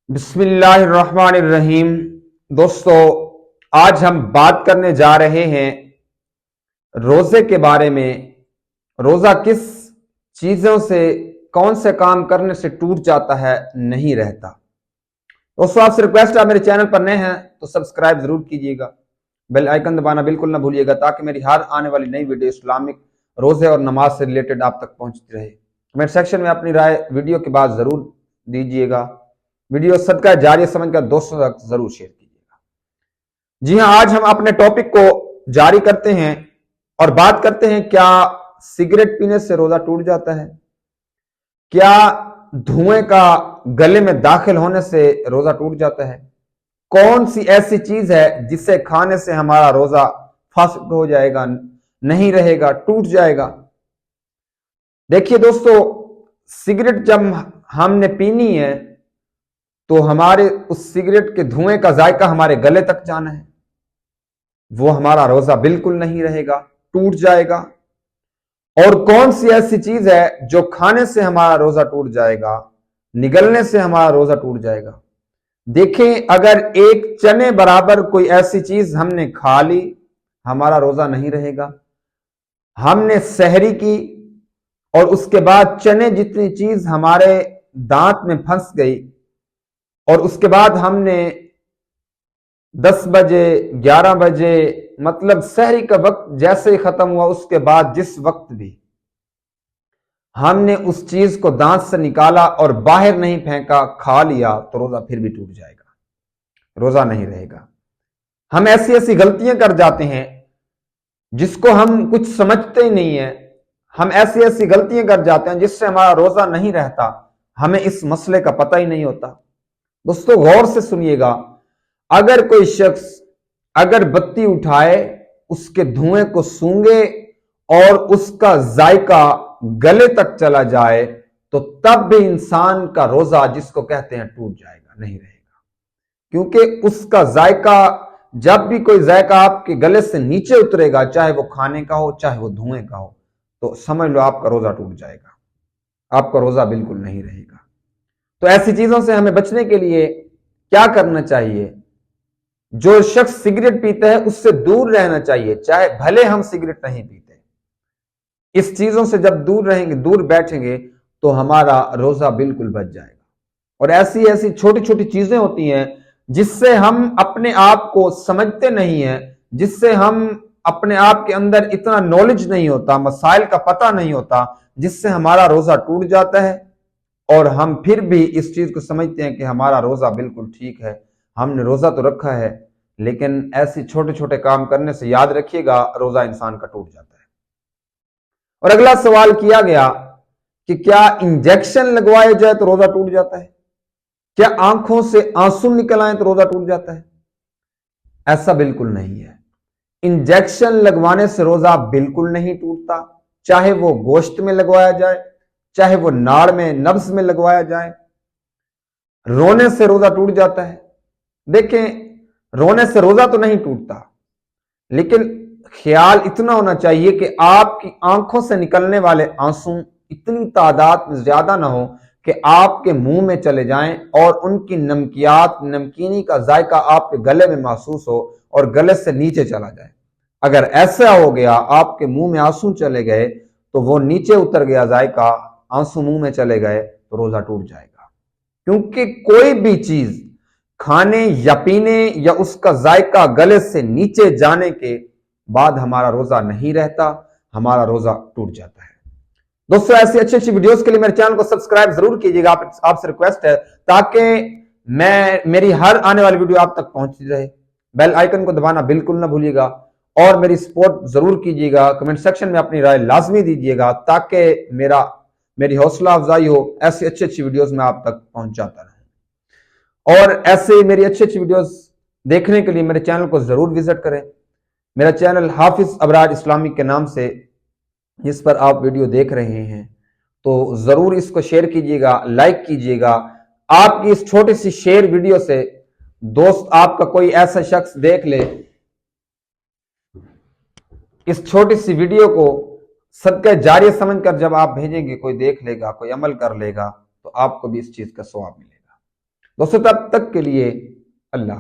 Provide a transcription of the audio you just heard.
बिस्मिल्लाहिर्रहमानिर्रहीम। दोस्तों, आज हम बात करने जा रहे हैं रोजे के बारे में। रोजा किस चीजों से, कौन से काम करने से टूट जाता है, नहीं रहता। दोस्तों, आपसे रिक्वेस्ट है, आप मेरे चैनल पर नए हैं तो सब्सक्राइब जरूर कीजिएगा, बेल आइकन दबाना बिल्कुल ना भूलिएगा, ताकि मेरी हर आने वाली नई वीडियो इस्लामिक रोजे और नमाज से रिलेटेड आप तक पहुंचती रहे। कमेंट सेक्शन में अपनी राय वीडियो के बाद जरूर दीजिएगा। वीडियो सदका जारी समझकर दोस्तों तक जरूर शेयर कीजिएगा। जी हां, आज हम अपने टॉपिक को जारी करते हैं और बात करते हैं, क्या सिगरेट पीने से रोजा टूट जाता है? क्या धुएं का गले में दाखिल होने से रोजा टूट जाता है? कौन सी ऐसी चीज है जिसे खाने से हमारा रोजा फासिद हो जाएगा, नहीं रहेगा, टूट जाएगा? देखिए दोस्तों, सिगरेट जब हमने पीनी है तो हमारे उस सिगरेट के धुएं का जायका हमारे गले तक जाना है, वो हमारा रोजा बिल्कुल नहीं रहेगा, टूट जाएगा। और कौन सी ऐसी चीज है जो खाने से हमारा रोजा टूट जाएगा, निगलने से हमारा रोजा टूट जाएगा? देखें, अगर एक चने बराबर कोई ऐसी चीज हमने खा ली, हमारा रोजा नहीं रहेगा। हमने सहरी की और उसके बाद चने जितनी चीज हमारे दांत में फंस गई और उसके बाद हमने 10 बजे 11 बजे, मतलब सहरी का वक्त जैसे ही खत्म हुआ, उसके बाद जिस वक्त भी हमने उस चीज को दांत से निकाला और बाहर नहीं फेंका, खा लिया, तो रोजा फिर भी टूट जाएगा, रोजा नहीं रहेगा। हम ऐसी ऐसी गलतियां कर जाते हैं जिसको हम कुछ समझते ही नहीं है। हम ऐसी ऐसी गलतियां कर जाते हैं जिससे हमारा रोजा नहीं रहता, हमें इस मसले का पता ही नहीं होता। दोस्तों, गौर से सुनिएगा, अगर कोई शख्स अगर बत्ती उठाए, उसके धुएं को सूंघे और उसका जायका गले तक चला जाए, तो तब भी इंसान का रोजा, जिसको कहते हैं, टूट जाएगा, नहीं रहेगा। क्योंकि उसका जायका, जब भी कोई जायका आपके गले से नीचे उतरेगा, चाहे वो खाने का हो चाहे वो धुएं का हो, तो समझ लो आपका रोजा टूट जाएगा, आपका रोजा बिल्कुल नहीं रहेगा। तो ऐसी चीजों से हमें बचने के लिए क्या करना चाहिए? जो शख्स सिगरेट पीता है उससे दूर रहना चाहिए, चाहे भले हम सिगरेट नहीं पीते। इस चीजों से जब दूर रहेंगे, दूर बैठेंगे, तो हमारा रोजा बिल्कुल बच जाएगा। और ऐसी ऐसी छोटी छोटी चीजें होती हैं जिससे हम अपने आप को समझते नहीं है, जिससे हम अपने आप के अंदर इतना नॉलेज नहीं होता, मसाइल का पता नहीं होता, जिससे हमारा रोजा टूट जाता है। और हम फिर भी इस चीज को समझते हैं कि हमारा रोजा बिल्कुल ठीक है, हमने रोजा तो रखा है, लेकिन ऐसे छोटे छोटे काम करने से, याद रखिएगा, रोजा इंसान का टूट जाता है। और अगला सवाल किया गया कि क्या इंजेक्शन लगवाया जाए तो रोजा टूट जाता है? क्या आंखों से आंसू निकल आए तो रोजा टूट जाता है? ऐसा बिल्कुल नहीं है। इंजेक्शन लगवाने से रोजा बिल्कुल नहीं टूटता, चाहे वो गोश्त में लगवाया जाए, चाहे वो नाड़ में, नब्ज में लगवाया जाए। रोने से रोजा टूट जाता है। देखें, रोने से रोजा तो नहीं टूटता, लेकिन ख्याल इतना होना चाहिए कि आपकी आंखों से निकलने वाले आंसू इतनी तादाद में ज्यादा ना हो कि आपके मुंह में चले जाएं और उनकी नमकियात, नमकीनी का जायका आपके गले में महसूस हो और गले से नीचे चला जाए। अगर ऐसा हो गया, आपके मुंह में आंसू चले गए, तो वो नीचे उतर गया जायका, आंसू मुंह में चले गए, तो रोजा टूट जाएगा। क्योंकि कोई भी चीज खाने या पीने या उसका जायका गले से नीचे जाने के बाद हमारा रोजा नहीं रहता, हमारा रोजा टूट जाता है। दोस्तों, ऐसी अच्छी अच्छी वीडियोस के लिए मेरे चैनल को सब्सक्राइब जरूर कीजिएगा, आपसे रिक्वेस्ट है, ताकि मेरी हर आने वाली वीडियो आप तक पहुंचती रहे। बेल आइकन को दबाना बिल्कुल ना भूलिएगा और मेरी सपोर्ट जरूर कीजिएगा। कमेंट सेक्शन में अपनी राय लाजमी दीजिएगा, ताकि मेरी हौसला अफजाई हो, ऐसी अच्छी अच्छी वीडियोस में आप तक पहुंचाता रहूं। और ऐसे मेरी अच्छी अच्छी वीडियोस देखने के लिए मेरे चैनल को जरूर विजिट करें। मेरा चैनल हाफिज अबरार इस्लामिक के नाम से, जिस पर आप वीडियो देख रहे हैं, तो जरूर इसको शेयर कीजिएगा, लाइक कीजिएगा। आपकी इस छोटी सी शेयर वीडियो से दोस्त आपका कोई ऐसा शख्स देख ले, इस छोटी सी वीडियो को सदका जारी समझकर जब आप भेजेंगे, कोई देख लेगा, कोई अमल कर लेगा, तो आपको भी इस चीज का सवाब मिलेगा। दोस्तों तब तक के लिए अल्लाह।